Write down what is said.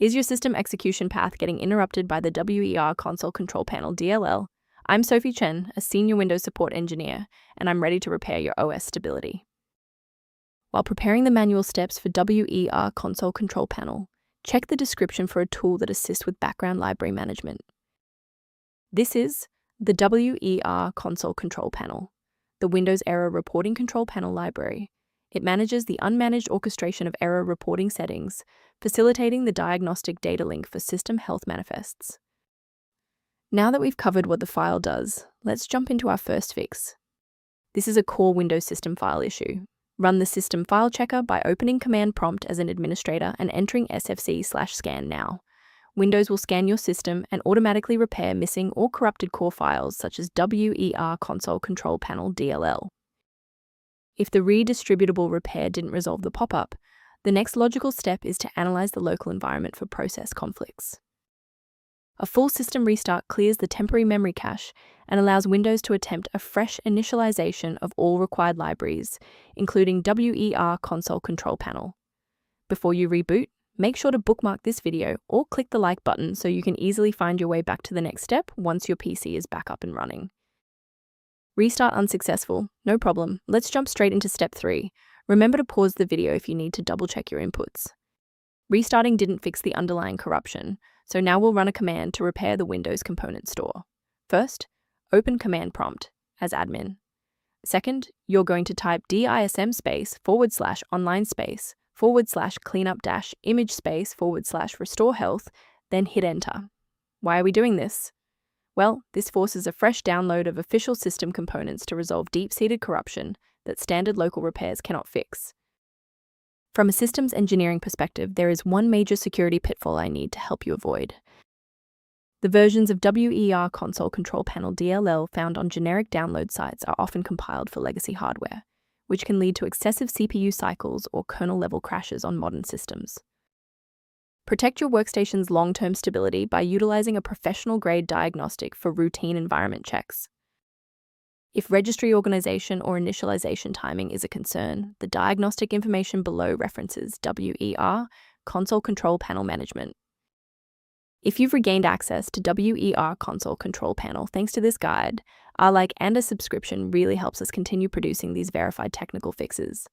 Is your system execution path getting interrupted by the Werconcpl control panel DLL? I'm Sophie Chen, a senior Windows support engineer, and I'm ready to repair your OS stability. While preparing the manual steps for Werconcpl control panel, check the description for a tool that assists with background library management. This is the Werconcpl control panel, the Windows Error Reporting Control Panel library. It manages the unmanaged orchestration of error reporting settings, facilitating the diagnostic data link for system health manifests. Now that we've covered what the file does, let's jump into our first fix. This is a core Windows system file issue. Run the system file checker by opening Command Prompt as an administrator and entering sfc/scan now. Windows will scan your system and automatically repair missing or corrupted core files such as Werconcpl control panel DLL. If the redistributable repair didn't resolve the pop-up, the next logical step is to analyze the local environment for process conflicts. A full system restart clears the temporary memory cache and allows Windows to attempt a fresh initialization of all required libraries, including Werconcpl control panel. Before you reboot, make sure to bookmark this video or click the like button so you can easily find your way back to the next step once your PC is back up and running. Restart unsuccessful, no problem. Let's jump straight into step 3. Remember to pause the video if you need to double check your inputs. Restarting didn't fix the underlying corruption, so now we'll run a command to repair the Windows component store. First, open Command Prompt as admin. Second, you're going to type dism /online /cleanup-image// restore health, then hit enter. Why are we doing this? Well, this forces a fresh download of official system components to resolve deep-seated corruption that standard local repairs cannot fix. From a systems engineering perspective, there is one major security pitfall I need to help you avoid. The versions of Werconcpl control panel DLL found on generic download sites are often compiled for legacy hardware, which can lead to excessive CPU cycles or kernel-level crashes on modern systems. Protect your workstation's long-term stability by utilizing a professional-grade diagnostic for routine environment checks. If registry organization or initialization timing is a concern, the diagnostic information below references Werconcpl control panel management. If you've regained access to Werconcpl control panel thanks to this guide, our like and a subscription really helps us continue producing these verified technical fixes.